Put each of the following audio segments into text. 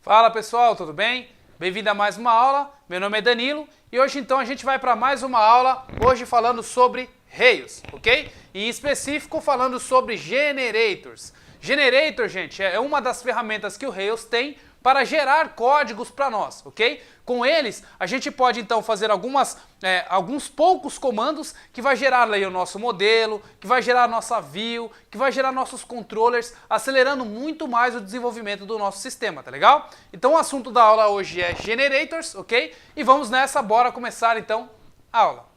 Fala pessoal, tudo bem? Bem-vindo a mais uma aula, meu nome é Danilo e hoje então a gente vai para mais uma aula, hoje falando sobre Rails, ok? Em específico falando sobre Generators. Generator, gente, é uma das ferramentas que o Rails tem para gerar códigos para nós, ok? Com eles, a gente pode então fazer alguns poucos comandos que vai gerar aí o nosso modelo, que vai gerar a nossa view, que vai gerar nossos controllers, acelerando muito mais o desenvolvimento do nosso sistema, tá legal? Então o assunto da aula hoje é Generators, ok? E vamos nessa, bora começar então a aula.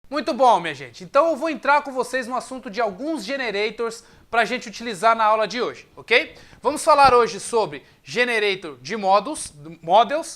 Muito bom, minha gente. Então eu vou entrar com vocês no assunto de alguns generators para a gente utilizar na aula de hoje, ok? Vamos falar hoje sobre generator de models,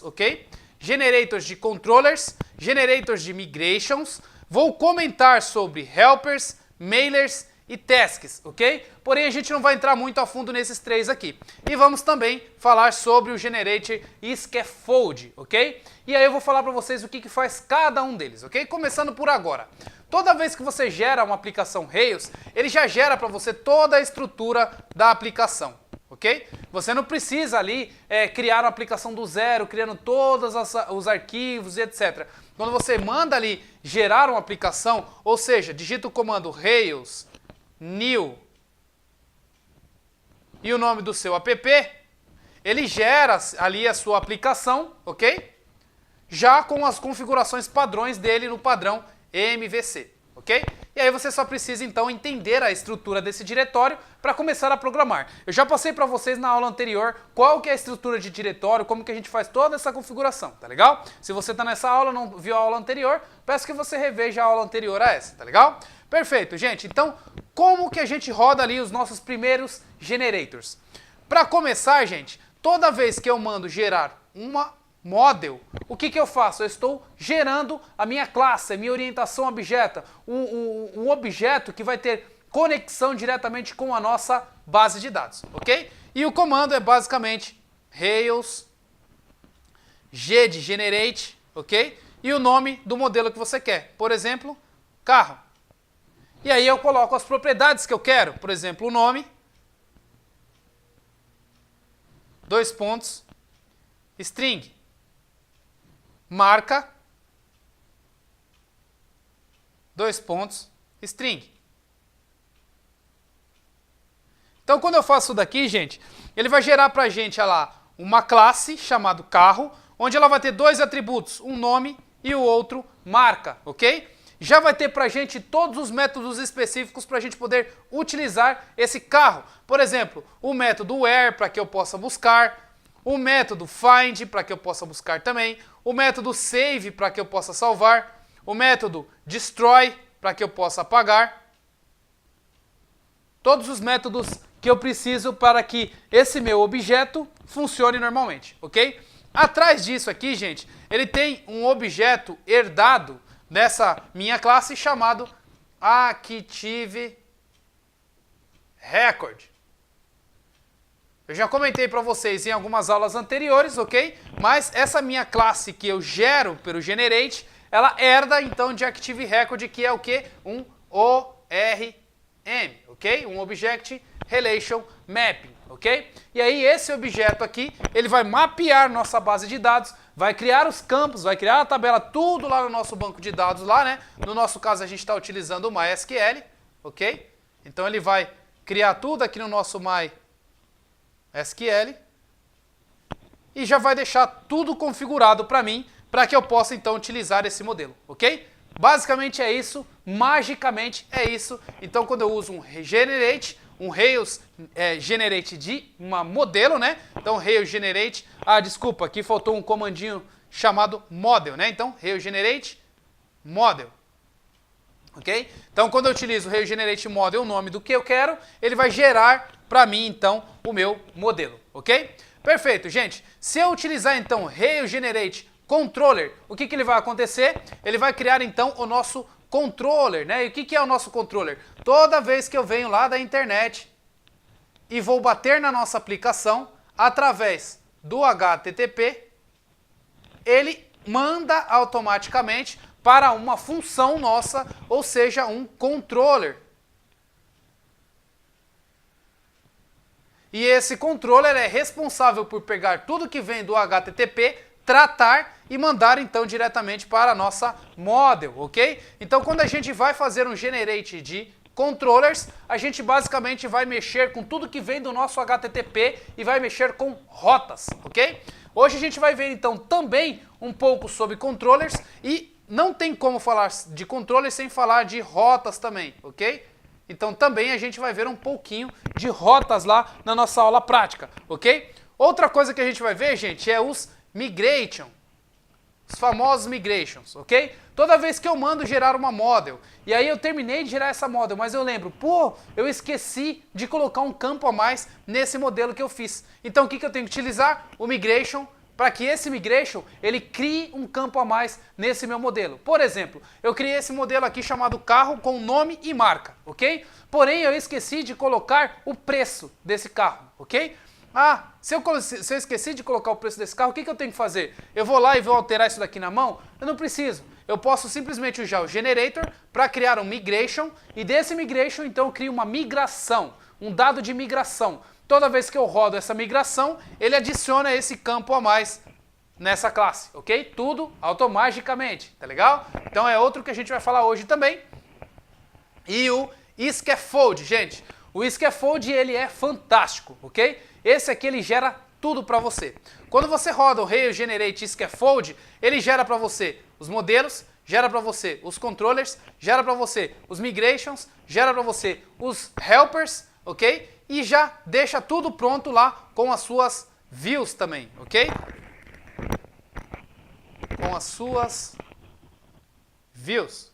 ok? Generators de controllers, generators de migrations. Vou comentar sobre helpers, mailers e tasks, ok? Porém, a gente não vai entrar muito a fundo nesses três aqui. E vamos também falar sobre o generator scaffold, ok? E aí eu vou falar para vocês o que faz cada um deles, ok? Começando por agora. Toda vez que você gera uma aplicação Rails, ele já gera para você toda a estrutura da aplicação, ok? Você não precisa ali criar uma aplicação do zero, criando todos os arquivos e etc. Quando você manda ali gerar uma aplicação, ou seja, digita o comando Rails new e o nome do seu app, ele gera ali a sua aplicação, ok? Já com as configurações padrões dele no padrão MVC, ok? E aí você só precisa então entender a estrutura desse diretório para começar a programar. Eu já passei para vocês na aula anterior qual que é a estrutura de diretório, como que a gente faz toda essa configuração, tá legal? Se você está nessa aula, não viu a aula anterior, peço que você reveja a aula anterior a essa, tá legal? Perfeito, gente. Então, como que a gente roda ali os nossos primeiros generators? Para começar, gente, toda vez que eu mando gerar uma model, o que eu faço? Eu estou gerando a minha classe, a minha orientação objeto, um objeto que vai ter conexão diretamente com a nossa base de dados, ok? E o comando é basicamente Rails, G de generate, ok? E o nome do modelo que você quer, por exemplo, carro. E aí eu coloco as propriedades que eu quero, por exemplo, o nome, string, marca, string. Então, quando eu faço isso daqui, gente, ele vai gerar pra gente lá uma classe chamada carro, onde ela vai ter dois atributos, um nome e o outro marca, ok? Já vai ter pra gente todos os métodos específicos para a gente poder utilizar esse carro. Por exemplo, o método where para que eu possa buscar, o método find para que eu possa buscar também, o método save para que eu possa salvar, o método destroy para que eu possa apagar. Todos os métodos que eu preciso para que esse meu objeto funcione normalmente, ok? Atrás disso aqui, gente, ele tem um objeto herdado nessa minha classe chamado ActiveRecord. Eu já comentei para vocês em algumas aulas anteriores, ok? Mas essa minha classe que eu gero pelo Generate, ela herda então de ActiveRecord, que é o que? Um ORM, ok? Um Object Relation Mapping, ok? E aí esse objeto aqui, ele vai mapear nossa base de dados, vai criar os campos, vai criar a tabela, tudo lá no nosso banco de dados lá, né? No nosso caso a gente está utilizando o MySQL, ok? Então ele vai criar tudo aqui no nosso MySQL e já vai deixar tudo configurado para mim, para que eu possa então utilizar esse modelo, ok? Basicamente é isso, magicamente é isso. Então quando eu uso um Generate, um Rails Generate de uma modelo, né? Então Rails Generate, desculpa, aqui faltou um comandinho chamado model, né? Então Rails Generate model, ok? Então quando eu utilizo o Rails Generate model, o nome do que eu quero, ele vai gerar para mim então o meu modelo, ok? Perfeito, gente. Se eu utilizar então Rails Generate Controller, o que ele vai acontecer? Ele vai criar então o nosso controller, né? E o que é o nosso controller? Toda vez que eu venho lá da internet e vou bater na nossa aplicação, através do HTTP, ele manda automaticamente para uma função nossa, ou seja, um controller. E esse controller é responsável por pegar tudo que vem do HTTP, tratar e mandar então diretamente para a nossa model, ok? Então quando a gente vai fazer um generate de controllers, a gente basicamente vai mexer com tudo que vem do nosso HTTP e vai mexer com rotas, ok? Hoje a gente vai ver então também um pouco sobre controllers e não tem como falar de controllers sem falar de rotas também, ok? Então também a gente vai ver um pouquinho de rotas lá na nossa aula prática, ok? Outra coisa que a gente vai ver, gente, é os migration, os famosos migrations, ok? Toda vez que eu mando gerar uma model, e aí eu terminei de gerar essa model, mas eu lembro, pô, eu esqueci de colocar um campo a mais nesse modelo que eu fiz. Então o que eu tenho que utilizar? O migration, para que esse migration, ele crie um campo a mais nesse meu modelo. Por exemplo, eu criei esse modelo aqui chamado carro com nome e marca, ok? Porém, eu esqueci de colocar o preço desse carro, ok? Ah, se eu esqueci de colocar o preço desse carro, o que eu tenho que fazer? Eu vou lá e vou alterar isso daqui na mão? Eu não preciso. Eu posso simplesmente usar o generator para criar um migration e desse migration, então, eu crio uma migração, um dado de migração. Toda vez que eu rodo essa migração, ele adiciona esse campo a mais nessa classe, ok? Tudo automaticamente, tá legal? Então é outro que a gente vai falar hoje também. E o scaffold, gente. O scaffold, ele é fantástico, ok? Esse aqui, ele gera tudo para você. Quando você roda o Rails Generate Scaffold, ele gera para você os modelos, gera para você os controllers, gera para você os migrations, gera para você os helpers, ok? E já deixa tudo pronto lá com as suas views também, ok? Com as suas views.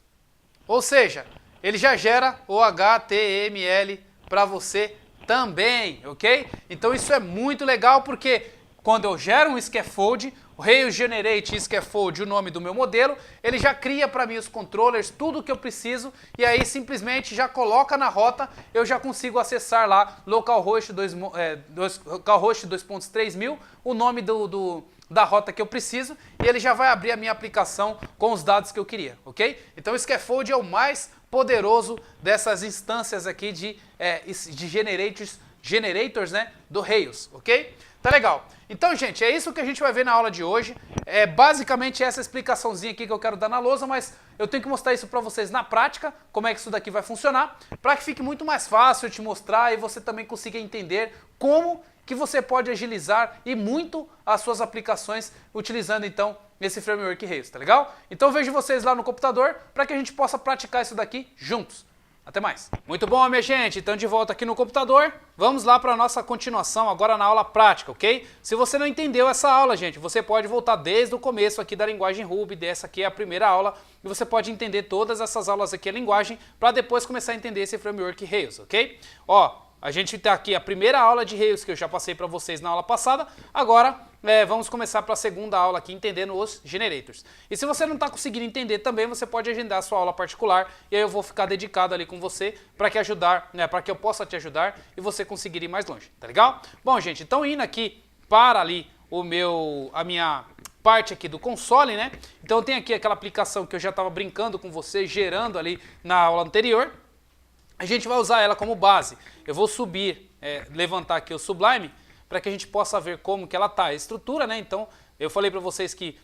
Ou seja, ele já gera o HTML para você também, ok? Então isso é muito legal porque quando eu gero um scaffold, o Rails Generate Scaffold, o nome do meu modelo, ele já cria para mim os controllers, tudo que eu preciso, e aí simplesmente já coloca na rota, eu já consigo acessar lá localhost 2.3000, o nome da rota que eu preciso, e ele já vai abrir a minha aplicação com os dados que eu queria, ok? Então o Scaffold é o mais poderoso dessas instâncias aqui de generators, né, do Rails, ok? Tá legal. Então, gente, é isso que a gente vai ver na aula de hoje. É basicamente essa explicaçãozinha aqui que eu quero dar na lousa, mas eu tenho que mostrar isso para vocês na prática, como é que isso daqui vai funcionar, para que fique muito mais fácil te mostrar e você também consiga entender como que você pode agilizar e muito as suas aplicações utilizando, então, esse framework Rails, tá legal? Então, vejo vocês lá no computador para que a gente possa praticar isso daqui juntos. Até mais. Muito bom, minha gente. Então, de volta aqui no computador. Vamos lá para a nossa continuação agora na aula prática, ok? Se você não entendeu essa aula, gente, você pode voltar desde o começo aqui da linguagem Ruby. Dessa aqui é a primeira aula. E você pode entender todas essas aulas aqui, a linguagem, para depois começar a entender esse framework Rails, ok? Ó, a gente tem aqui a primeira aula de Rails que eu já passei para vocês na aula passada. Agora, vamos começar para a segunda aula aqui, entendendo os generators. E se você não está conseguindo entender também, você pode agendar a sua aula particular e aí eu vou ficar dedicado ali com você para que para que eu possa te ajudar e você conseguir ir mais longe, tá legal? Bom, gente, então indo aqui para ali a minha parte aqui do console, né? Então tem aqui aquela aplicação que eu já estava brincando com você, gerando ali na aula anterior. A gente vai usar ela como base. Eu vou subir, levantar aqui o Sublime, para que a gente possa ver como que ela está. A estrutura, né? Então, eu falei para vocês que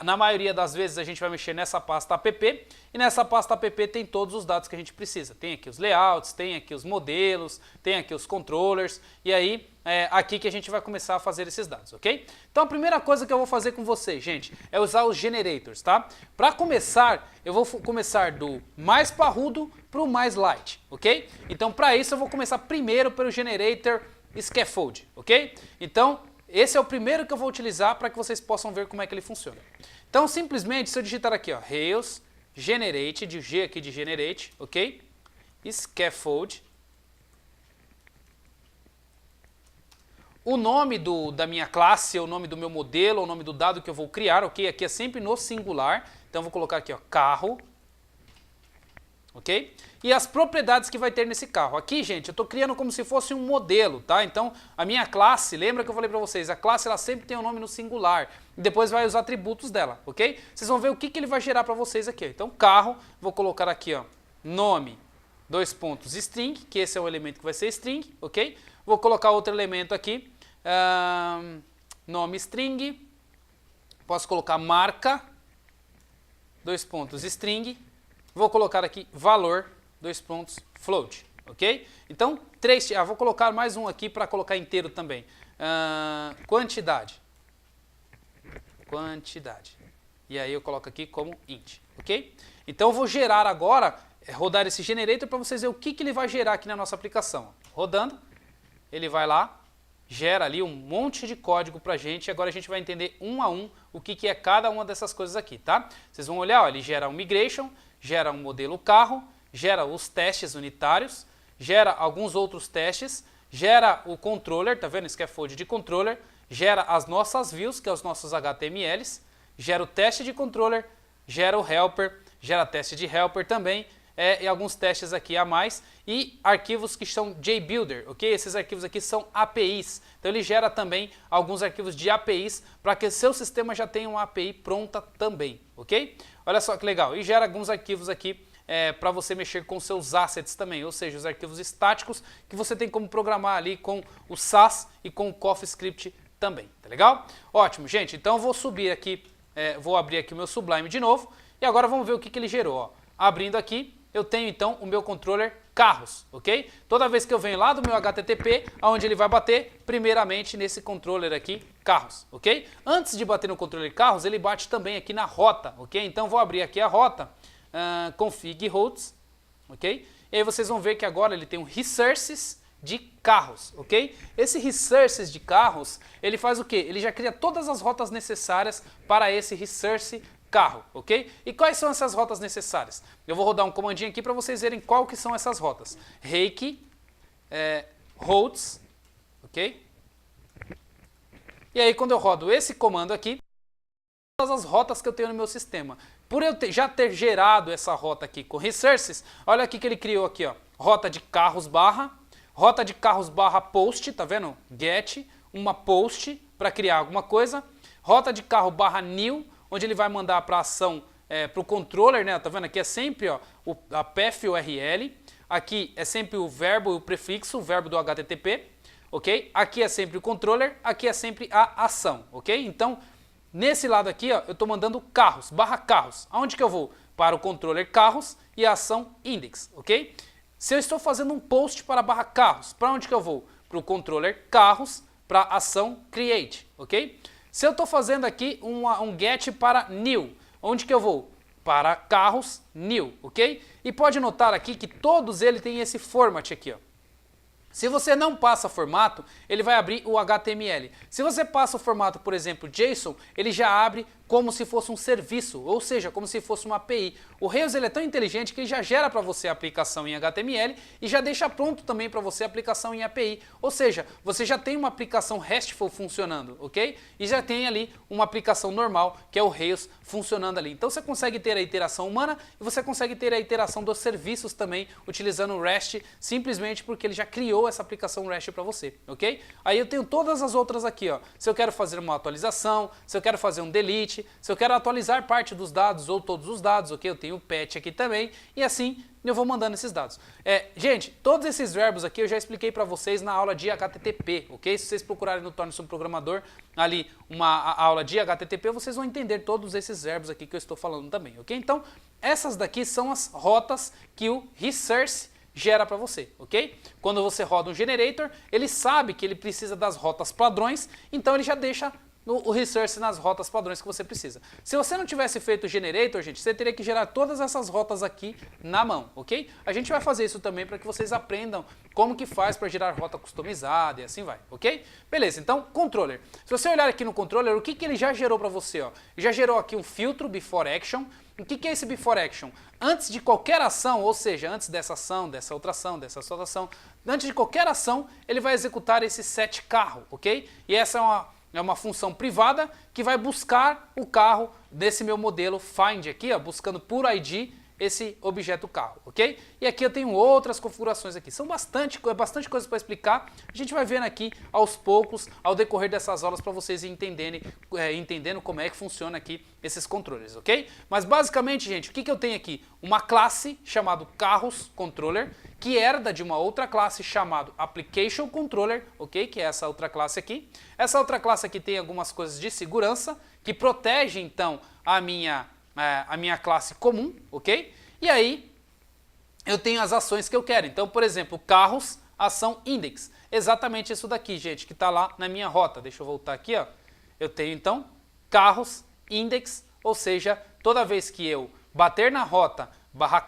na maioria das vezes a gente vai mexer nessa pasta app, e nessa pasta app tem todos os dados que a gente precisa. Tem aqui os layouts, tem aqui os modelos, tem aqui os controllers, e aí aqui que a gente vai começar a fazer esses dados, ok? Então a primeira coisa que eu vou fazer com vocês, gente, é usar os generators, tá? Para começar, eu vou começar do mais parrudo para o mais light, ok? Então para isso eu vou começar primeiro pelo generator scaffold, ok? Então esse é o primeiro que eu vou utilizar para que vocês possam ver como é que ele funciona. Então, simplesmente, se eu digitar aqui, ó, Rails, Generate, de G aqui de Generate, ok? Scaffold. O nome da minha classe, o nome do meu modelo, o nome do dado que eu vou criar, ok? Aqui é sempre no singular. Então, eu vou colocar aqui, ó, carro. Ok? E as propriedades que vai ter nesse carro. Aqui, gente, eu estou criando como se fosse um modelo, tá? Então, a minha classe, lembra que eu falei para vocês, a classe ela sempre tem um nome no singular. E depois vai os atributos dela, ok? Vocês vão ver o que ele vai gerar para vocês aqui. Então, carro, vou colocar aqui, ó, nome dois pontos string, que esse é o elemento que vai ser string, ok? Vou colocar outro elemento aqui, nome string, posso colocar marca, dois pontos string, vou colocar aqui valor, dois pontos float, ok? Então, vou colocar mais um aqui para colocar inteiro também, quantidade, e aí eu coloco aqui como int, ok? Então eu vou gerar agora, rodar esse generator para vocês verem o que ele vai gerar aqui na nossa aplicação. Rodando, ele vai lá, gera ali um monte de código para a gente, e agora a gente vai entender um a um o que é cada uma dessas coisas aqui, tá? Vocês vão olhar, ó, ele gera um migration, gera um modelo carro, gera os testes unitários, gera alguns outros testes, gera o controller, tá vendo? Scaffold de controller, gera as nossas views, que é os nossos HTMLs, gera o teste de controller, gera o helper, gera teste de helper também, e alguns testes aqui a mais, e arquivos que são JBuilder, ok? Esses arquivos aqui são APIs, então ele gera também alguns arquivos de APIs para que seu sistema já tenha uma API pronta também, ok? Olha só que legal, e gera alguns arquivos aqui para você mexer com seus assets também, ou seja, os arquivos estáticos que você tem como programar ali com o Sass e com o CoffeeScript também, tá legal? Ótimo, gente, então eu vou subir aqui, vou abrir aqui o meu Sublime de novo, e agora vamos ver o que ele gerou, ó. Abrindo aqui, eu tenho então o meu controller carros, ok? Toda vez que eu venho lá do meu HTTP, aonde ele vai bater, primeiramente nesse controller aqui, carros, ok? Antes de bater no controller carros, ele bate também aqui na rota, ok? Então vou abrir aqui a rota, config routes, ok? E aí vocês vão ver que agora ele tem um resources de carros, ok? Esse resources de carros, ele faz o quê? Ele já cria todas as rotas necessárias para esse resource carro, ok? E quais são essas rotas necessárias? Eu vou rodar um comandinho aqui para vocês verem qual que são essas rotas. Rake, routes, ok? E aí quando eu rodo esse comando aqui, todas as rotas que eu tenho no meu sistema. Por eu já ter gerado essa rota aqui com resources, olha aqui que ele criou aqui, ó, rota de carros barra post, tá vendo? Get, uma post para criar alguma coisa, rota de carro barra new, onde ele vai mandar para a ação, para o controller, né? Tá vendo? Aqui é sempre ó, a path URL, aqui é sempre o verbo e o prefixo, o verbo do HTTP, ok? Aqui é sempre o controller, aqui é sempre a ação, ok? Então, nesse lado aqui, ó, eu estou mandando carros, barra carros. Aonde que eu vou? Para o controller carros e a ação index, ok? Se eu estou fazendo um post para barra carros, para onde que eu vou? Para o controller carros, para a ação create, ok? Se eu estou fazendo aqui um get para new, onde que eu vou? Para carros new, ok? E pode notar aqui que todos eles têm esse format aqui, ó. Se você não passa formato, ele vai abrir o HTML. Se você passa o formato, por exemplo, JSON, ele já abre como se fosse um serviço, ou seja, como se fosse uma API. O Rails ele é tão inteligente que ele já gera para você a aplicação em HTML e já deixa pronto também para você a aplicação em API. Ou seja, você já tem uma aplicação RESTful funcionando, ok? E já tem ali uma aplicação normal, que é o Rails, funcionando ali. Então você consegue ter a iteração humana e você consegue ter a iteração dos serviços também, utilizando o REST, simplesmente porque ele já criou essa aplicação REST para você, ok? Aí eu tenho todas as outras aqui, ó. Se eu quero fazer uma atualização, se eu quero fazer um delete, se eu quero atualizar parte dos dados ou todos os dados, ok? Eu tenho o patch aqui também e assim eu vou mandando esses dados. Gente, todos esses verbos aqui eu já expliquei para vocês na aula de HTTP, ok? Se vocês procurarem no Torne-se um Programador, ali uma aula de HTTP, vocês vão entender todos esses verbos aqui que eu estou falando também, ok? Então, essas daqui são as rotas que o resource gera para você, ok? Quando você roda um generator, ele sabe que ele precisa das rotas padrões, então ele já deixa o resource nas rotas padrões que você precisa. Se você não tivesse feito o generator, gente, você teria que gerar todas essas rotas aqui na mão, ok? A gente vai fazer isso também para que vocês aprendam como que faz para gerar rota customizada e assim vai, ok? Beleza, então, controller. Se você olhar aqui no controller, o que ele já gerou para você, ó? Já gerou aqui um filtro before action. O que é esse before action? Antes de qualquer ação, ou seja, antes dessa ação, dessa outra ação, dessa outra ação, antes de qualquer ação, ele vai executar esse set carro, ok? E essa é uma função privada que vai buscar o carro desse meu modelo find aqui, ó, buscando por ID esse objeto carro, ok? E aqui eu tenho outras configurações aqui. São bastante coisa para explicar. A gente vai vendo aqui aos poucos, ao decorrer dessas aulas, para vocês entendendo como é que funciona aqui esses controllers, ok? Mas basicamente, gente, o que eu tenho aqui? Uma classe chamada carros controller, que herda de uma outra classe chamada application controller, ok? Que é essa outra classe aqui. Essa outra classe aqui tem algumas coisas de segurança, que protege, então, a minha classe comum, ok? E aí, eu tenho as ações que eu quero. Então, por exemplo, carros, ação index. Exatamente isso daqui, gente, que está lá na minha rota. Deixa eu voltar aqui, ó. Eu tenho, então, carros, index, ou seja, toda vez que eu bater na rota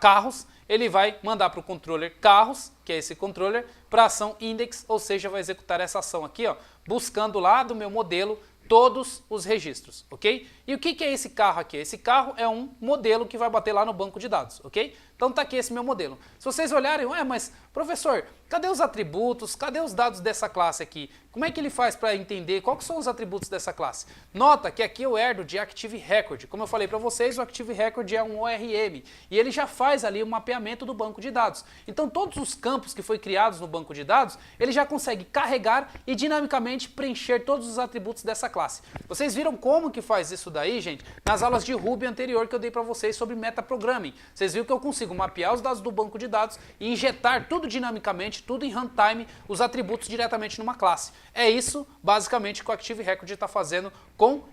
/carros, ele vai mandar para o controller carros, que é esse controller, para a ação index, ou seja, vai executar essa ação aqui, ó, buscando lá do meu modelo todos os registros, ok? E o que é esse carro aqui? Esse carro é um modelo que vai bater lá no banco de dados, ok? Então tá aqui esse meu modelo. Se vocês olharem, mas professor, cadê os atributos? Cadê os dados dessa classe aqui? Como é que ele faz para entender quais são os atributos dessa classe? Nota que aqui eu herdo de Active Record. Como eu falei para vocês, o Active Record é um ORM e ele já faz ali o mapeamento do banco de dados. Então todos os campos que foi criados no banco de dados, ele já consegue carregar e dinamicamente preencher todos os atributos dessa classe. Vocês viram como que faz isso daí, gente? Nas aulas de Ruby anterior que eu dei para vocês sobre metaprogramming. Vocês viram que eu consigo mapear os dados do banco de dados e injetar tudo dinamicamente, tudo em runtime, os atributos diretamente numa classe. É isso, basicamente, que o Active Record está fazendo com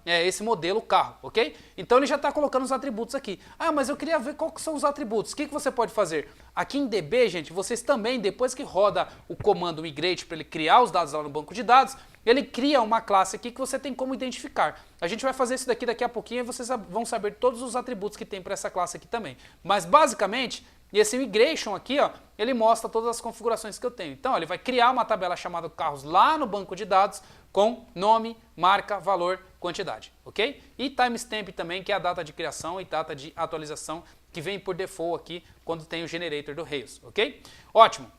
esse modelo carro, ok? Então ele já está colocando os atributos aqui. Ah, mas eu queria ver quais são os atributos. O que você pode fazer? Aqui em DB, gente, vocês também, depois que roda o comando migrate para ele criar os dados lá no banco de dados, ele cria uma classe aqui que você tem como identificar. A gente vai fazer isso daqui a pouquinho e vocês vão saber todos os atributos que tem para essa classe aqui também. Mas basicamente, esse migration aqui, ó, ele mostra todas as configurações que eu tenho. Então, ó, ele vai criar uma tabela chamada carros lá no banco de dados com nome, marca, valor, quantidade, ok? E timestamp também, que é a data de criação e data de atualização que vem por default aqui quando tem o generator do Rails, ok? Ótimo.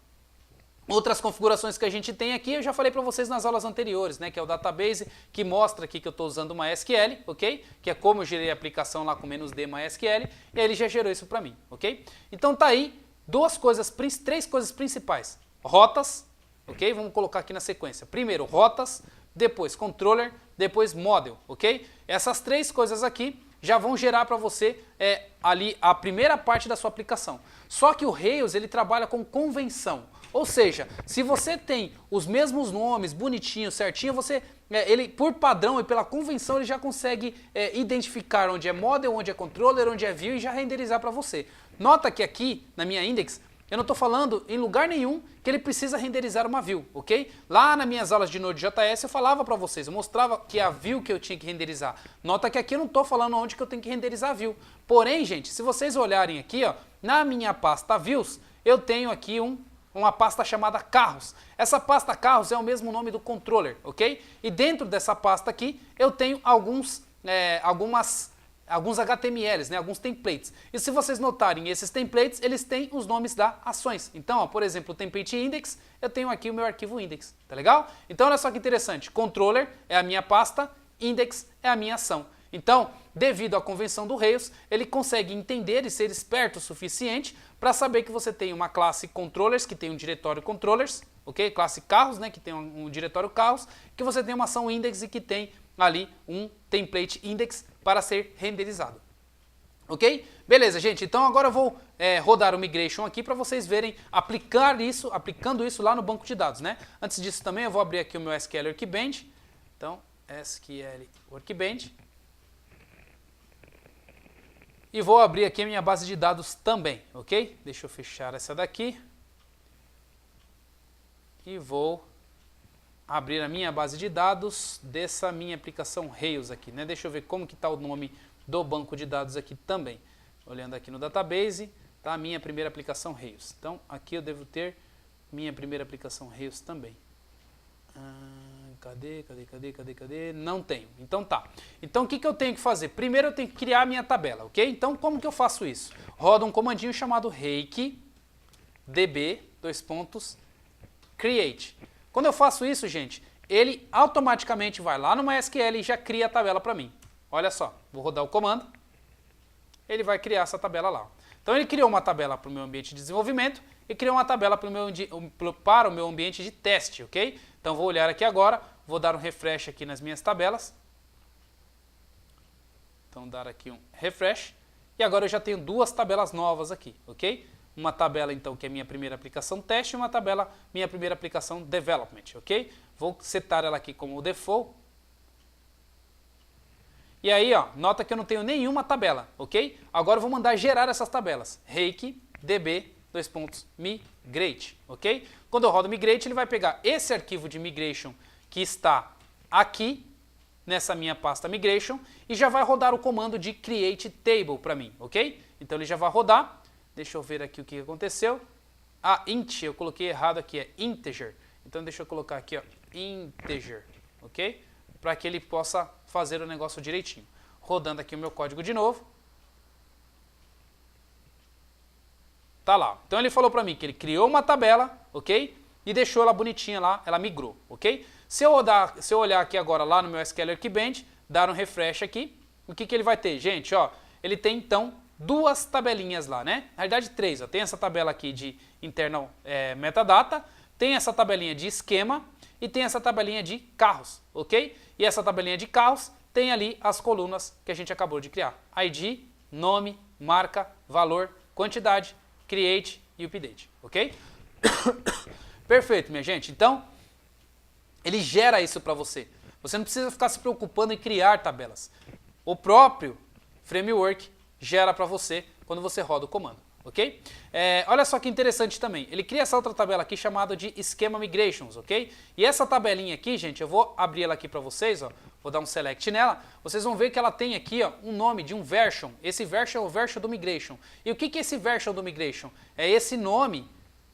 Outras configurações que a gente tem aqui, eu já falei para vocês nas aulas anteriores, né, que é o database, que mostra aqui que eu estou usando uma MySQL, ok? Que é como eu gerei a aplicação lá com -d MySQL, e aí ele já gerou isso para mim, ok? Então tá aí três coisas principais. Rotas, ok? Vamos colocar aqui na sequência. Primeiro, rotas, depois controller, depois model, ok? Essas três coisas aqui já vão gerar para você ali a primeira parte da sua aplicação. Só que o Rails, ele trabalha com convenção. Ou seja, se você tem os mesmos nomes, bonitinho, certinho, ele por padrão e pela convenção ele já consegue identificar onde é model, onde é controller, onde é view e já renderizar para você. Nota que aqui na minha index eu não estou falando em lugar nenhum que ele precisa renderizar uma view, ok? Lá nas minhas aulas de Node.js eu falava para vocês, eu mostrava que a view que eu tinha que renderizar. Nota que aqui eu não estou falando onde que eu tenho que renderizar a view. Porém, gente, se vocês olharem aqui, ó, na minha pasta views, eu tenho aqui uma pasta chamada carros. Essa pasta carros é o mesmo nome do controller, ok? E dentro dessa pasta aqui eu tenho alguns HTMLs, né, alguns templates. E se vocês notarem, esses templates, eles têm os nomes das ações. Então, ó, por exemplo, o template index, eu tenho aqui o meu arquivo index, tá legal? Então, olha só que interessante, controller é a minha pasta, index é a minha ação. Então, devido à convenção do Rails, ele consegue entender e ser esperto o suficiente para saber que você tem uma classe controllers, que tem um diretório controllers, ok? Classe carros, né, que tem um diretório carros, que você tem uma ação index e que tem ali um template index para ser renderizado. Ok? Beleza, gente. Então agora eu vou rodar o migration aqui para vocês verem aplicando isso lá no banco de dados, né? Antes disso também eu vou abrir aqui o meu SQL Workbench. Então, SQL Workbench. E vou abrir aqui a minha base de dados também, ok? Deixa eu fechar essa daqui. E vou abrir a minha base de dados dessa minha aplicação Rails aqui, né? Deixa eu ver como que está o nome do banco de dados aqui também. Olhando aqui no database, tá a minha primeira aplicação Rails. Então, aqui eu devo ter minha primeira aplicação Rails também. Cadê? Não tenho. Então tá. Então o que eu tenho que fazer? Primeiro eu tenho que criar a minha tabela, ok? Então como que eu faço isso? Roda um comandinho chamado rake db create. Quando eu faço isso, gente, ele automaticamente vai lá no MySQL e já cria a tabela para mim. Olha só, vou rodar o comando. ele vai criar essa tabela lá. Então ele criou uma tabela para o meu ambiente de desenvolvimento e criou uma tabela para o meu ambiente de teste, ok? Então vou olhar aqui agora, vou dar um refresh aqui nas minhas tabelas. Então dar aqui um refresh. E agora eu já tenho duas tabelas novas aqui, ok? Uma tabela então que é minha primeira aplicação teste e uma tabela minha primeira aplicação development, ok? Vou setar ela aqui como default. E aí, ó, nota que eu não tenho nenhuma tabela, ok? Agora eu vou mandar gerar essas tabelas. Rake db migrate, ok? Quando eu rodo migrate, ele vai pegar esse arquivo de migration que está aqui nessa minha pasta migration e já vai rodar o comando de create table para mim, ok? Então ele já vai rodar. Deixa eu ver aqui o que aconteceu. Ah, int, eu coloquei errado aqui, é integer. Então deixa eu colocar aqui, ó, integer, ok? Para que ele possa fazer o negócio direitinho. Rodando aqui o meu código de novo. Tá lá. Então ele falou para mim que ele criou uma tabela, ok? E deixou ela bonitinha lá, ela migrou, ok? Se eu olhar aqui agora lá no meu SQL Archiband, dar um refresh aqui, o que ele vai ter? Gente, ó, ele tem então duas tabelinhas lá, né? Na verdade três, ó. Tem essa tabela aqui de internal metadata, tem essa tabelinha de esquema e tem essa tabelinha de carros, ok? E essa tabelinha de carros tem ali as colunas que a gente acabou de criar. ID, nome, marca, valor, quantidade, create e update, ok? Perfeito, minha gente. Então, ele gera isso para você. Você não precisa ficar se preocupando em criar tabelas. O próprio framework gera para você quando você roda o comando, ok? Olha só que interessante também. Ele cria essa outra tabela aqui chamada de Schema Migrations, ok? E essa tabelinha aqui, gente, eu vou abrir ela aqui para vocês, ó. Vou dar um select nela. Vocês vão ver que ela tem aqui, ó, um nome de um version. Esse version é o version do migration. E o que é esse version do migration? É esse nome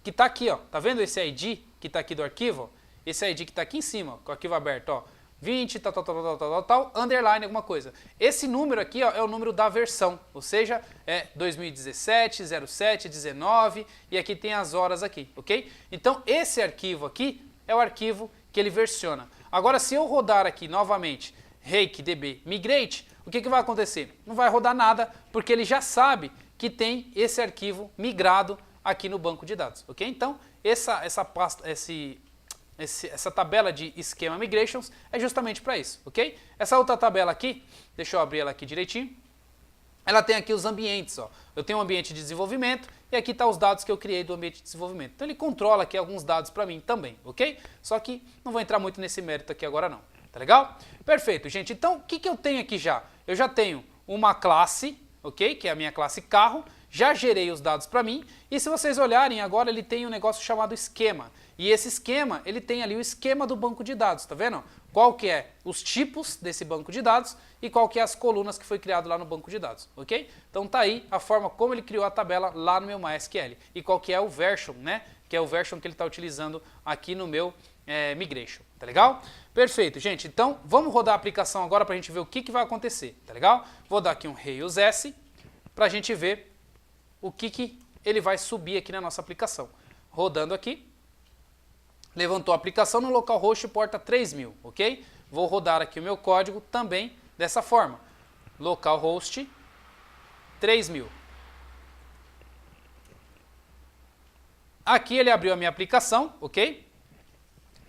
que está aqui, ó. Tá vendo esse ID que está aqui do arquivo? Esse ID que está aqui em cima, com o arquivo aberto, ó. 20, tal, underline alguma coisa. Esse número aqui, ó, é o número da versão, ou seja, é 2017, 07, 19 e aqui tem as horas aqui, ok? Então esse arquivo aqui é o arquivo que ele versiona. Agora se eu rodar aqui novamente rake db migrate, o que vai acontecer? Não vai rodar nada, porque ele já sabe que tem esse arquivo migrado aqui no banco de dados, ok? Então essa tabela de esquema migrations é justamente para isso, ok? Essa outra tabela aqui, deixa eu abrir ela aqui direitinho, ela tem aqui os ambientes, ó. Eu tenho um ambiente de desenvolvimento e aqui tá os dados que eu criei do ambiente de desenvolvimento. Então ele controla aqui alguns dados para mim também, ok? Só que não vou entrar muito nesse mérito aqui agora não, tá legal? Perfeito, gente. Então o que eu tenho aqui já? Eu já tenho uma classe, ok? Que é a minha classe carro, já gerei os dados para mim e se vocês olharem agora ele tem um negócio chamado esquema. E esse esquema, ele tem ali o esquema do banco de dados, tá vendo? Qual que é os tipos desse banco de dados e qual que é as colunas que foi criado lá no banco de dados, ok? Então tá aí a forma como ele criou a tabela lá no meu MySQL e qual que é o version, né? Que é o version que ele está utilizando aqui no meu migration, tá legal? Perfeito, gente. Então vamos rodar a aplicação agora para a gente ver o que vai acontecer, tá legal? Vou dar aqui um Rails S para a gente ver o que ele vai subir aqui na nossa aplicação. Rodando aqui. Levantou a aplicação no localhost porta 3000, ok? Vou rodar aqui o meu código também dessa forma. Localhost 3000. Aqui ele abriu a minha aplicação, ok?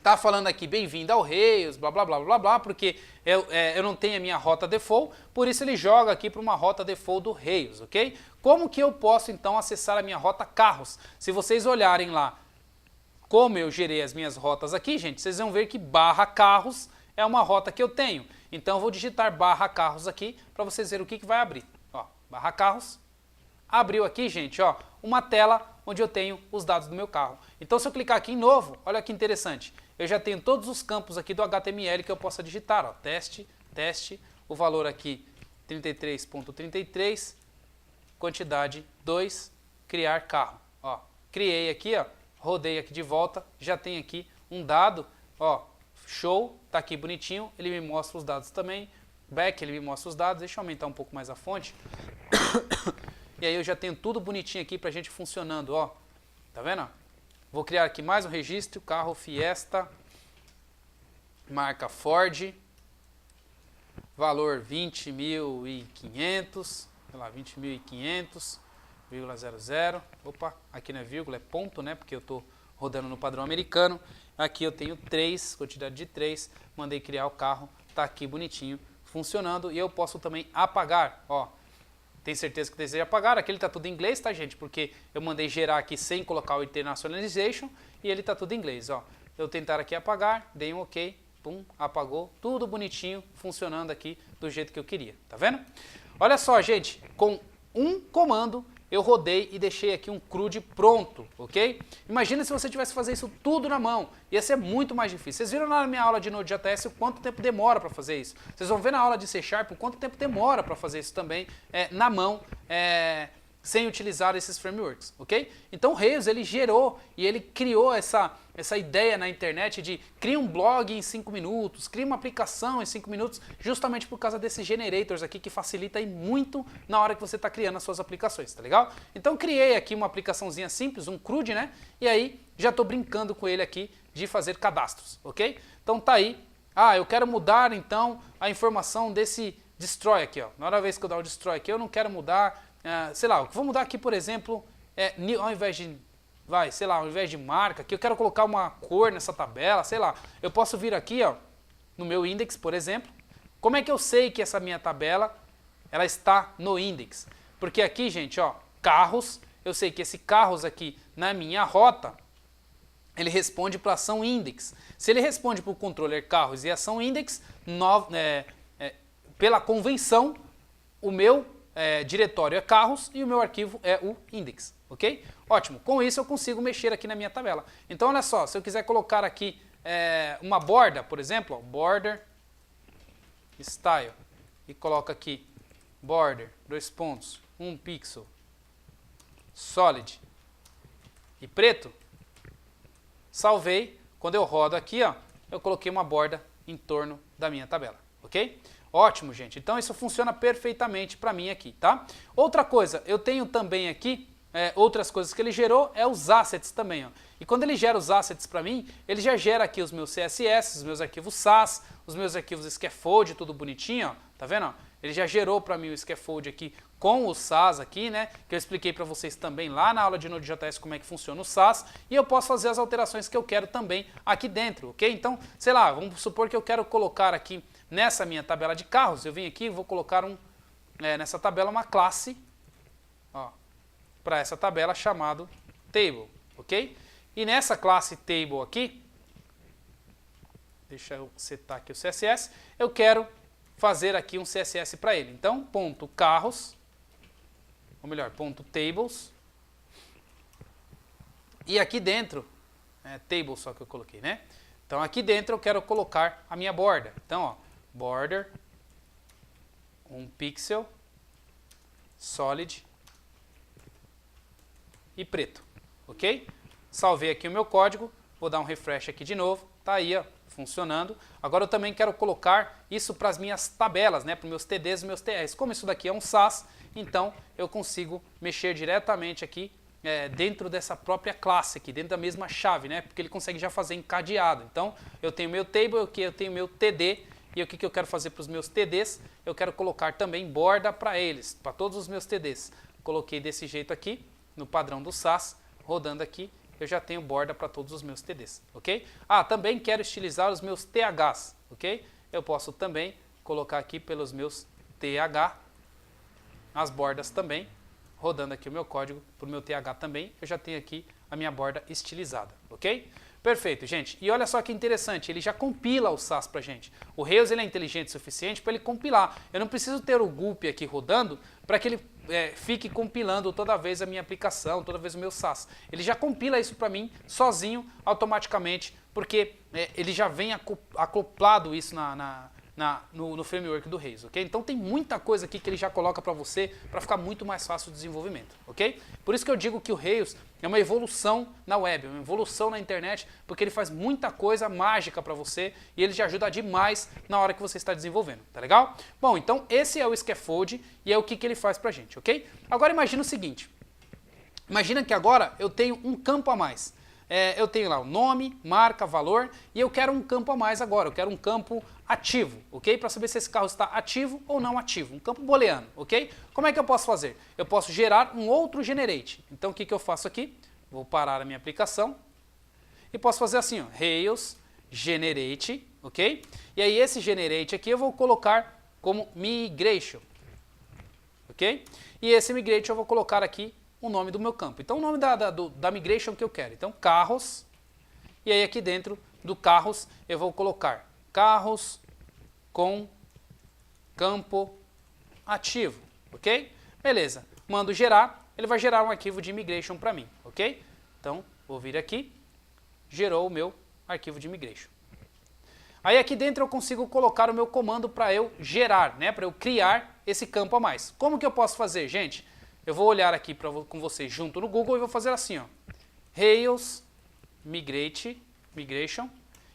Tá falando aqui bem-vindo ao Rails, blá blá blá blá blá, porque eu não tenho a minha rota default, por isso ele joga aqui para uma rota default do Rails, ok? Como que eu posso então acessar a minha rota carros? Se vocês olharem lá, como eu gerei as minhas rotas aqui, gente, vocês vão ver que barra carros é uma rota que eu tenho. Então eu vou digitar barra carros aqui para vocês verem o que vai abrir. Ó, barra carros. Abriu aqui, gente, ó, uma tela onde eu tenho os dados do meu carro. Então se eu clicar aqui em novo, olha que interessante. Eu já tenho todos os campos aqui do HTML que eu possa digitar. Ó, teste, o valor aqui 33.33, quantidade 2, criar carro. Ó, criei aqui, ó. Rodei aqui de volta, já tem aqui um dado, ó, show, tá aqui bonitinho, ele me mostra os dados também, back, ele me mostra os dados, deixa eu aumentar um pouco mais a fonte, e aí eu já tenho tudo bonitinho aqui pra gente funcionando, ó, tá vendo? Vou criar aqui mais um registro, carro Fiesta, marca Ford, valor 20.500, sei lá, 20.500,00. Opa, aqui não é vírgula, é ponto, né? Porque eu estou rodando no padrão americano. Aqui eu tenho 3, quantidade de 3. Mandei criar o carro, tá aqui bonitinho, funcionando. E eu posso também apagar, ó. Tem certeza que deseja apagar? Aqui ele tá tudo em inglês, tá, gente? Porque eu mandei gerar aqui sem colocar o Internationalization e ele tá tudo em inglês, ó. Eu tentar aqui apagar, dei um OK, pum, apagou, tudo bonitinho, funcionando aqui do jeito que eu queria, tá vendo? Olha só, gente, com um comando eu rodei e deixei aqui um CRUD pronto, ok? Imagina se você tivesse que fazer isso tudo na mão, ia ser muito mais difícil. Vocês viram na minha aula de Node.js o quanto tempo demora para fazer isso. Vocês vão ver na aula de C# o quanto tempo demora para fazer isso também na mão, sem utilizar esses frameworks, ok? Então o Rails, ele gerou e ele criou essa ideia na internet de cria um blog em 5 minutos, cria uma aplicação em 5 minutos, justamente por causa desses generators aqui que facilita aí muito na hora que você está criando as suas aplicações, tá legal? Então criei aqui uma aplicaçãozinha simples, um CRUD, né? E aí já estou brincando com ele aqui de fazer cadastros, ok? Então tá aí. Ah, eu quero mudar então a informação desse destroy aqui, ó. Na hora vez que eu dar o destroy aqui, eu não quero mudar, sei lá, vou mudar aqui, por exemplo, ao invés de, sei lá, ao invés de marca, aqui eu quero colocar uma cor nessa tabela, sei lá. Eu posso vir aqui, ó, no meu index, por exemplo. Como é que eu sei que essa minha tabela, ela está no index? Porque aqui, gente, ó, carros, eu sei que esse carros aqui na minha rota, ele responde para a ação index. Se ele responde para o controller carros e ação index, pela convenção, o meu diretório é carros e o meu arquivo é o index, ok? Ótimo, com isso eu consigo mexer aqui na minha tabela. Então olha só, se eu quiser colocar aqui uma borda, por exemplo, ó, border style, e coloco aqui border, 2 pontos, 1 pixel, solid e preto, salvei, quando eu rodo aqui, ó, eu coloquei uma borda em torno da minha tabela, ok? Ótimo, gente. Então isso funciona perfeitamente para mim aqui, tá? Outra coisa, eu tenho também aqui, outras coisas que ele gerou, os assets também, ó. E quando ele gera os assets para mim, ele já gera aqui os meus CSS, os meus arquivos SAS, os meus arquivos scaffold, tudo bonitinho, ó. Tá vendo, ó? Ele já gerou para mim o scaffold aqui com o SAS aqui, né? Que eu expliquei para vocês também lá na aula de Node.js como é que funciona o SAS. E eu posso fazer as alterações que eu quero também aqui dentro, ok? Então, sei lá, vamos supor que eu quero colocar aqui nessa minha tabela de carros, eu vim aqui e vou colocar nessa tabela uma classe, ó, para essa tabela chamado table, ok? E nessa classe table aqui, deixa eu setar aqui o CSS, eu quero fazer aqui um CSS para ele. Então, ponto carros, ou melhor, ponto tables, e aqui dentro, table só que eu coloquei, né? Então aqui dentro eu quero colocar a minha borda. Então, ó, border, 1 pixel, solid e preto, ok? Salvei aqui o meu código, vou dar um refresh aqui de novo, tá aí, ó, funcionando. Agora eu também quero colocar isso para as minhas tabelas, né, para os meus TDs e meus TRs. Como isso daqui é um SAS, então eu consigo mexer diretamente aqui dentro dessa própria classe aqui, dentro da mesma chave, né, porque ele consegue já fazer encadeado. Então eu tenho meu table, aqui eu tenho meu TD, e o que eu quero fazer para os meus TDs? Eu quero colocar também borda para eles, para todos os meus TDs. Coloquei desse jeito aqui, no padrão do SAS, rodando aqui, eu já tenho borda para todos os meus TDs, ok? Ah, também quero estilizar os meus THs, ok? Eu posso também colocar aqui pelos meus TH, as bordas também, rodando aqui o meu código para o meu TH também, eu já tenho aqui a minha borda estilizada, ok? Perfeito, gente. E olha só que interessante, ele já compila o SAS para a gente. O Rails ele é inteligente o suficiente para ele compilar. Eu não preciso ter o gulp aqui rodando para que ele fique compilando toda vez a minha aplicação, toda vez o meu SAS. Ele já compila isso para mim sozinho, automaticamente, porque ele já vem acoplado isso no framework do Rails, ok? Então tem muita coisa aqui que ele já coloca para você para ficar muito mais fácil o desenvolvimento, ok? Por isso que eu digo que o Rails é uma evolução na web, uma evolução na internet, porque ele faz muita coisa mágica para você e ele te ajuda demais na hora que você está desenvolvendo, tá legal? Bom, então esse é o scaffold e é o que ele faz pra gente, ok? Agora imagina o seguinte, imagina que agora eu tenho um campo a mais. eu tenho lá o nome, marca, valor, e eu quero um campo a mais agora, eu quero um campo ativo, ok? Para saber se esse carro está ativo ou não ativo, um campo booleano, ok? Como é que eu posso fazer? Eu posso gerar um outro generate. Então o que eu faço aqui? Vou parar a minha aplicação e posso fazer assim, ó, Rails generate, ok? E aí esse generate aqui eu vou colocar como migration, ok? E esse migration eu vou colocar aqui o nome do meu campo. Então o nome da migration que eu quero. Então carros, e aí aqui dentro do carros eu vou colocar carros com campo ativo, ok? Beleza, mando gerar, ele vai gerar um arquivo de migration para mim, ok? Então vou vir aqui, gerou o meu arquivo de migration. Aí aqui dentro eu consigo colocar o meu comando para eu gerar, né, para eu criar esse campo a mais. Como que eu posso fazer, gente? Eu vou olhar aqui com vocês junto no Google e vou fazer assim, ó, Rails migration.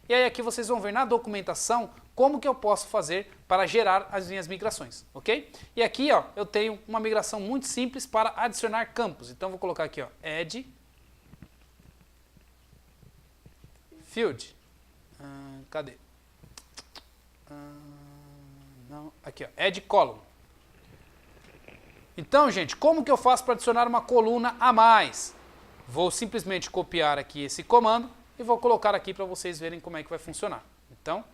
E aí aqui vocês vão ver na documentação como que eu posso fazer para gerar as minhas migrações, ok? E aqui, ó, eu tenho uma migração muito simples para adicionar campos. Então vou colocar aqui, ó, add field. Cadê? Não, aqui, ó, add column. Então, gente, como que eu faço para adicionar uma coluna a mais? Vou simplesmente copiar aqui esse comando e vou colocar aqui para vocês verem como é que vai funcionar. Então,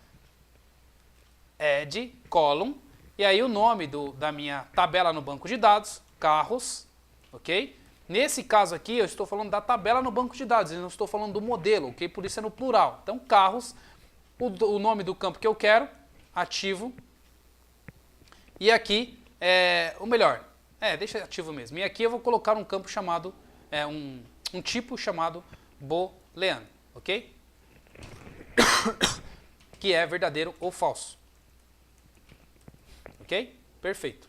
add column, e aí o nome da minha tabela no banco de dados, carros, ok? Nesse caso aqui, eu estou falando da tabela no banco de dados, eu não estou falando do modelo, ok? Por isso é no plural. Então, carros, o nome do campo que eu quero, ativo, e aqui, deixa ativo mesmo. E aqui eu vou colocar um campo chamado, um tipo chamado booleano, ok? Que é verdadeiro ou falso. Ok? Perfeito.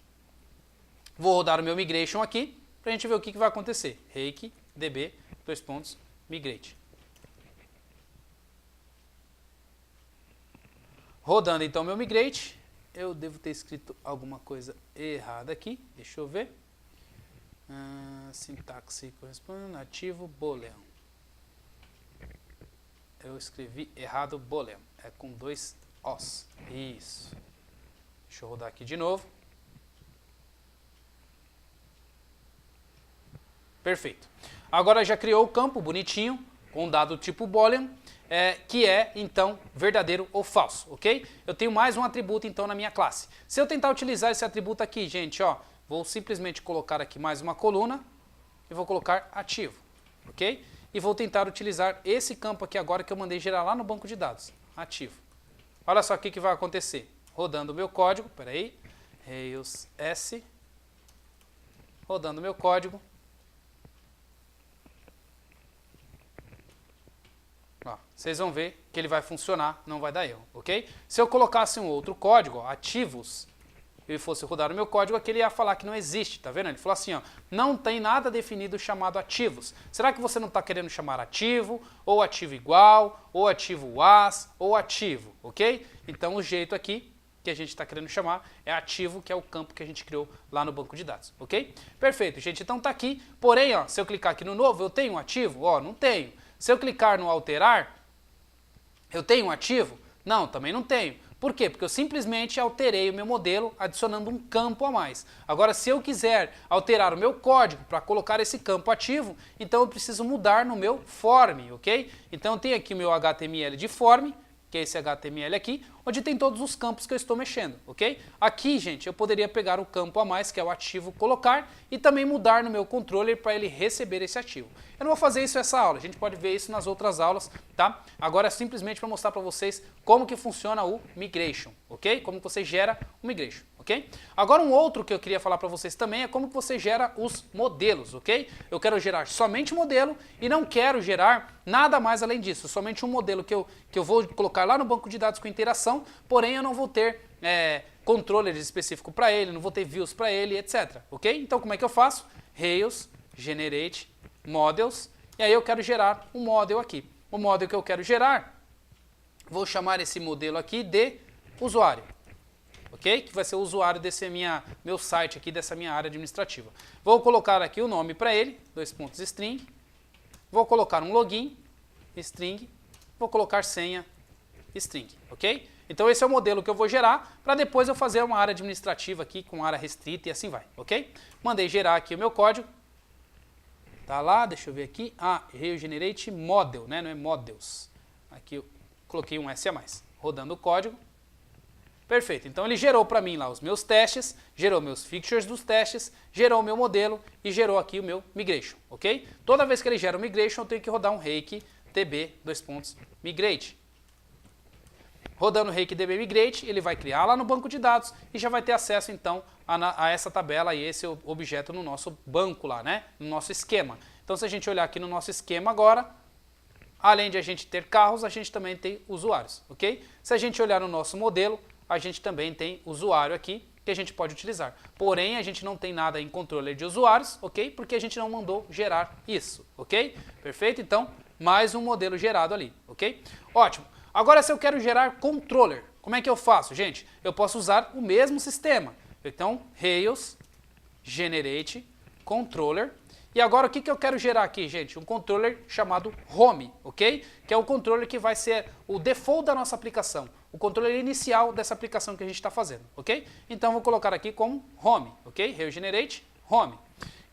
Vou rodar o meu migration aqui, para a gente ver o que vai acontecer. Rake, db, migrate. Rodando então meu migrate, eu devo ter escrito alguma coisa errada aqui, deixa eu ver. Sintaxe corresponde ativo boolean. Eu escrevi errado boolean, é com 2 Os. Isso. Deixa eu rodar aqui de novo. Perfeito. Agora já criou o campo bonitinho, com o dado tipo boolean, que é, então, verdadeiro ou falso, ok? Eu tenho mais um atributo, então, na minha classe. Se eu tentar utilizar esse atributo aqui, gente, ó, vou simplesmente colocar aqui mais uma coluna e vou colocar ativo, ok? E vou tentar utilizar esse campo aqui agora que eu mandei gerar lá no banco de dados, ativo. Olha só o que vai acontecer. Rodando o meu código, peraí, Rails S, rodando o meu código. Ó, vocês vão ver que ele vai funcionar, não vai dar erro, ok? Se eu colocasse um outro código, ó, ativos, ele fosse rodar o meu código, aqui ele ia falar que não existe, tá vendo? Ele falou assim, ó, não tem nada definido chamado ativos. Será que você não está querendo chamar ativo, ou ativo igual, ou ativo as, ou ativo, ok? Então o jeito aqui que a gente está querendo chamar é ativo, que é o campo que a gente criou lá no banco de dados, ok? Perfeito, gente, então tá aqui, porém, ó, se eu clicar aqui no novo, eu tenho um ativo? Ó, não tenho. Se eu clicar no alterar, eu tenho um ativo? Não, também não tenho. Por quê? Porque eu simplesmente alterei o meu modelo adicionando um campo a mais. Agora, se eu quiser alterar o meu código para colocar esse campo ativo, então eu preciso mudar no meu form, ok? Então eu tenho aqui o meu HTML de form, que é esse HTML aqui, onde tem todos os campos que eu estou mexendo, ok? Aqui, gente, eu poderia pegar o campo a mais, que é o ativo colocar, e também mudar no meu controller para ele receber esse ativo. Eu não vou fazer isso nessa aula, a gente pode ver isso nas outras aulas, tá? Agora é simplesmente para mostrar para vocês como que funciona o migration, ok? Como você gera o migration, ok? Agora um outro que eu queria falar para vocês também é como que você gera os modelos, ok? Eu quero gerar somente modelo e não quero gerar nada mais além disso, somente um modelo que eu vou colocar lá no banco de dados com interação, porém eu não vou ter controller específico para ele, não vou ter views para ele, etc, ok? Então como é que eu faço? Rails, generate, models, e aí eu quero gerar um model aqui. O model que eu quero gerar, vou chamar esse modelo aqui de usuário, ok? Que vai ser o usuário desse meu site aqui, dessa minha área administrativa. Vou colocar aqui o nome para ele, 2 pontos string, vou colocar um login, string, vou colocar senha string, ok? Então esse é o modelo que eu vou gerar para depois eu fazer uma área administrativa aqui com área restrita e assim vai, ok? Mandei gerar aqui o meu código. Tá lá, deixa eu ver aqui. Regenerate model, né? Não é models. Aqui eu coloquei um S a mais. Rodando o código. Perfeito. Então ele gerou para mim lá os meus testes, gerou meus fixtures dos testes, gerou o meu modelo e gerou aqui o meu migration, ok? Toda vez que ele gera o migration, eu tenho que rodar um rake tb:migrate. Rodando o rake tb:migrate, ele vai criar lá no banco de dados e já vai ter acesso então a essa tabela e esse objeto no nosso banco lá, né? No nosso esquema. Então se a gente olhar aqui no nosso esquema agora, além de a gente ter carros, a gente também tem usuários, ok? Se a gente olhar no nosso modelo, a gente também tem usuário aqui que a gente pode utilizar. Porém, a gente não tem nada em controller de usuários, ok? Porque a gente não mandou gerar isso, ok? Perfeito? Então, mais um modelo gerado ali, ok? Ótimo. Agora, se eu quero gerar controller, como é que eu faço, gente? Eu posso usar o mesmo sistema. Então, Rails, generate, controller. E agora, o que eu quero gerar aqui, gente? Um controller chamado home, ok? Que é o controller que vai ser o default da nossa aplicação. O controller inicial dessa aplicação que a gente está fazendo, ok? Então, vou colocar aqui como home, ok? Regenerate, home.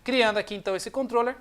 Criando aqui, então, esse controller.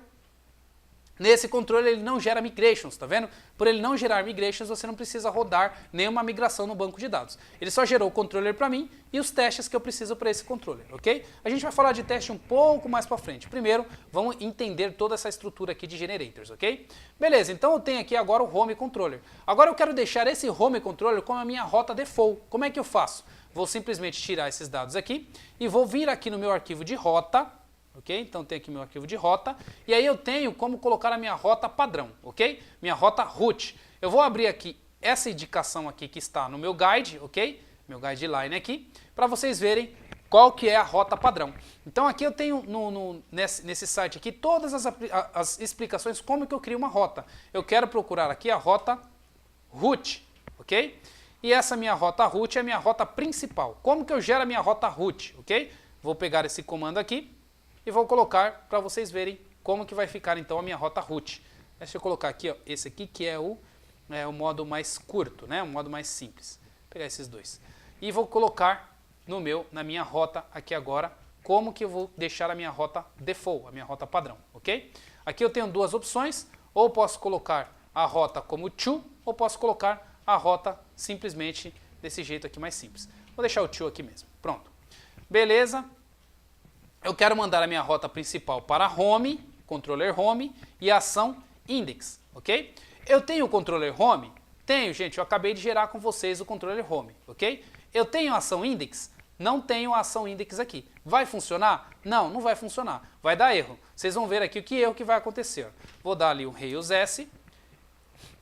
Nesse controller ele não gera migrations, tá vendo? Por ele não gerar migrations, você não precisa rodar nenhuma migração no banco de dados. Ele só gerou o controller para mim e os testes que eu preciso para esse controller, ok? A gente vai falar de teste um pouco mais para frente. Primeiro, vamos entender toda essa estrutura aqui de generators, ok? Beleza, então eu tenho aqui agora o home controller. Agora eu quero deixar esse home controller como a minha rota default. Como é que eu faço? Vou simplesmente tirar esses dados aqui e vou vir aqui no meu arquivo de rota. Ok? Então tem aqui meu arquivo de rota e aí eu tenho como colocar a minha rota padrão, ok? Minha rota root. Eu vou abrir aqui essa indicação aqui que está no meu guide, ok? Meu guideline aqui, para vocês verem qual que é a rota padrão. Então aqui eu tenho nesse site aqui todas as explicações como que eu crio uma rota. Eu quero procurar aqui a rota root, ok? E essa minha rota root é a minha rota principal. Como que eu gero a minha rota root, ok? Vou pegar esse comando aqui e vou colocar para vocês verem como que vai ficar então a minha rota root. Deixa eu colocar aqui, ó, esse aqui que é o modo mais curto, né? O modo mais simples. Vou pegar esses dois. E vou colocar na minha rota aqui agora, como que eu vou deixar a minha rota default, a minha rota padrão, ok? Aqui eu tenho duas opções, ou posso colocar a rota como to, ou posso colocar a rota simplesmente desse jeito aqui mais simples. Vou deixar o to aqui mesmo. Pronto. Beleza. Eu quero mandar a minha rota principal para home, controller home, e a ação index, ok? Eu tenho o controller home? Tenho, gente, eu acabei de gerar com vocês o controller home, ok? Eu tenho a ação index? Não tenho a ação index aqui. Vai funcionar? Não, não vai funcionar. Vai dar erro. Vocês vão ver aqui o que erro que vai acontecer. Vou dar ali um Rails S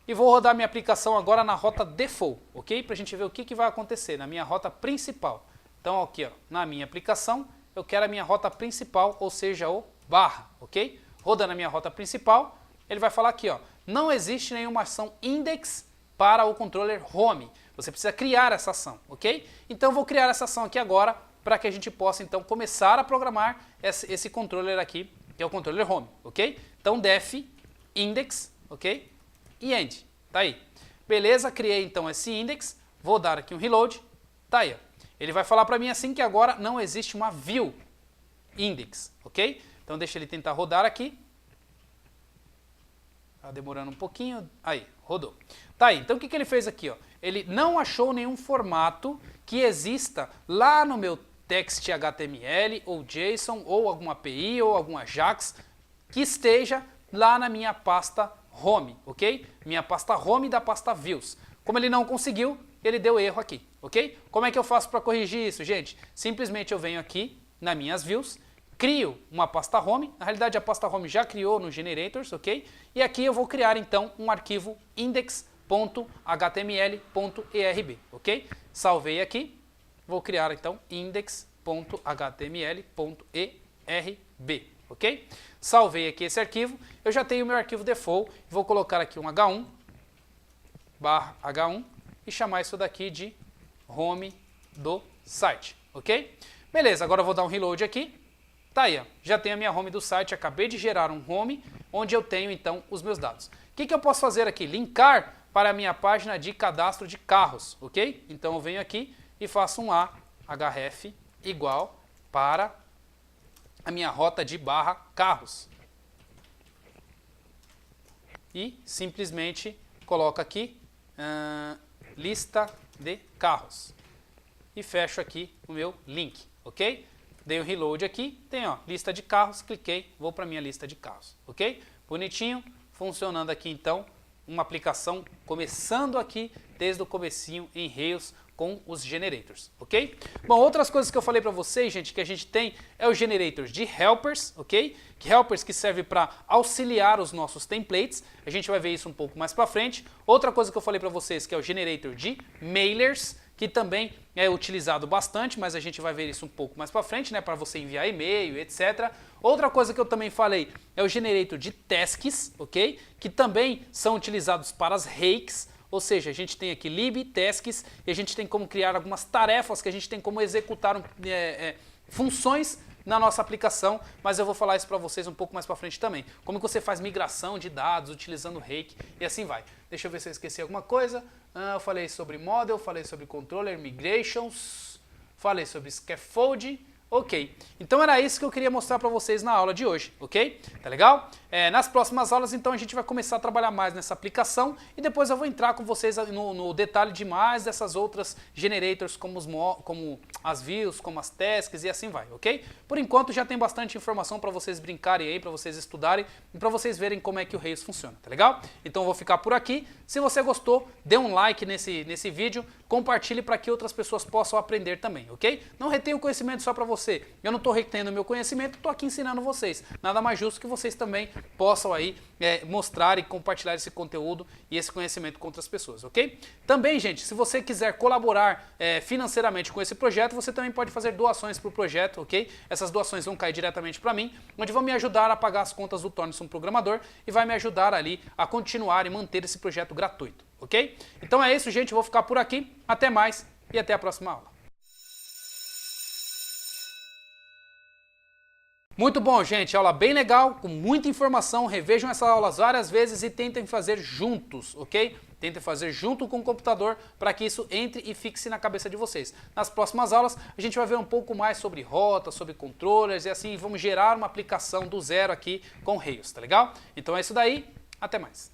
e vou rodar minha aplicação agora na rota default, ok? Para a gente ver o que vai acontecer na minha rota principal. Então aqui, ó, na minha aplicação, eu quero a minha rota principal, ou seja, o barra, ok? Rodando a minha rota principal, ele vai falar aqui, ó, não existe nenhuma ação index para o controller home. Você precisa criar essa ação, ok? Então eu vou criar essa ação aqui agora para que a gente possa então começar a programar esse controller aqui, que é o controller home, ok? Então def index, ok? E end, tá aí. Beleza, criei então esse index, vou dar aqui um reload, tá aí, ó. Ele vai falar para mim assim que agora não existe uma view index, ok? Então deixa ele tentar rodar aqui. Tá demorando um pouquinho. Aí, rodou. Tá aí, então o que ele fez aqui, ó? Ele não achou nenhum formato que exista lá no meu text HTML ou JSON ou alguma API ou algum Ajax que esteja lá na minha pasta home, ok? Minha pasta home da pasta views. Como ele não conseguiu, ele deu erro aqui, ok? Como é que eu faço para corrigir isso, gente? Simplesmente eu venho aqui nas minhas views, crio uma pasta home, na realidade a pasta home já criou no generators, ok? E aqui eu vou criar então um arquivo index.html.erb, ok? Salvei aqui, vou criar então index.html.erb, ok? Salvei aqui esse arquivo, eu já tenho o meu arquivo default, vou colocar aqui um H1, barra H1, e chamar isso daqui de home do site, ok? Beleza, agora eu vou dar um reload aqui. Tá aí, ó, já tenho a minha home do site, acabei de gerar um home, onde eu tenho então os meus dados. O que eu posso fazer aqui? Linkar para a minha página de cadastro de carros, ok? Então eu venho aqui e faço um ahref igual para a minha rota de barra carros. E simplesmente coloco aqui lista de carros. E fecho aqui o meu link, ok? Dei o reload aqui, tem ó, lista de carros, cliquei, vou para minha lista de carros, ok? Bonitinho, funcionando aqui então, uma aplicação começando aqui desde o comecinho em Rails com os generators, ok? Bom, outras coisas que eu falei para vocês, gente, que a gente tem é o generator de helpers, ok? Helpers que serve para auxiliar os nossos templates, a gente vai ver isso um pouco mais para frente. Outra coisa que eu falei para vocês que é o generator de mailers, que também é utilizado bastante, mas a gente vai ver isso um pouco mais para frente, né, para você enviar e-mail, etc. Outra coisa que eu também falei é o generator de tasks, ok? Que também são utilizados para as rakes, ou seja, a gente tem aqui lib, tasks, e a gente tem como criar algumas tarefas que a gente tem como executar funções na nossa aplicação, mas eu vou falar isso para vocês um pouco mais para frente também. Como que você faz migração de dados utilizando rake e assim vai. Deixa eu ver se eu esqueci alguma coisa. Eu falei sobre model, falei sobre controller, migrations, falei sobre scaffold. Ok, então era isso que eu queria mostrar para vocês na aula de hoje, ok? Tá legal? Nas próximas aulas, então, a gente vai começar a trabalhar mais nessa aplicação e depois eu vou entrar com vocês no detalhe de mais dessas outras generators, como as views, como as tasks e assim vai, ok? Por enquanto já tem bastante informação para vocês brincarem aí, para vocês estudarem e para vocês verem como é que o Rails funciona, tá legal? Então eu vou ficar por aqui. Se você gostou, dê um like nesse vídeo, compartilhe para que outras pessoas possam aprender também, ok? Não retenha o conhecimento só para você. Eu não estou retendo o meu conhecimento, estou aqui ensinando vocês. Nada mais justo que vocês também possam aí mostrar e compartilhar esse conteúdo e esse conhecimento com outras pessoas, ok? Também, gente, se você quiser colaborar financeiramente com esse projeto, você também pode fazer doações para o projeto, ok? Essas doações vão cair diretamente para mim, onde vão me ajudar a pagar as contas do Torne-se um Programador e vai me ajudar ali a continuar e manter esse projeto gratuito, ok? Então é isso, gente, eu vou ficar por aqui. Até mais e até a próxima aula. Muito bom, gente, aula bem legal, com muita informação, revejam essas aulas várias vezes e tentem fazer juntos, ok? Tentem fazer junto com o computador para que isso entre e fixe na cabeça de vocês. Nas próximas aulas a gente vai ver um pouco mais sobre rotas, sobre controllers e assim vamos gerar uma aplicação do zero aqui com Rails, tá legal? Então é isso daí, até mais.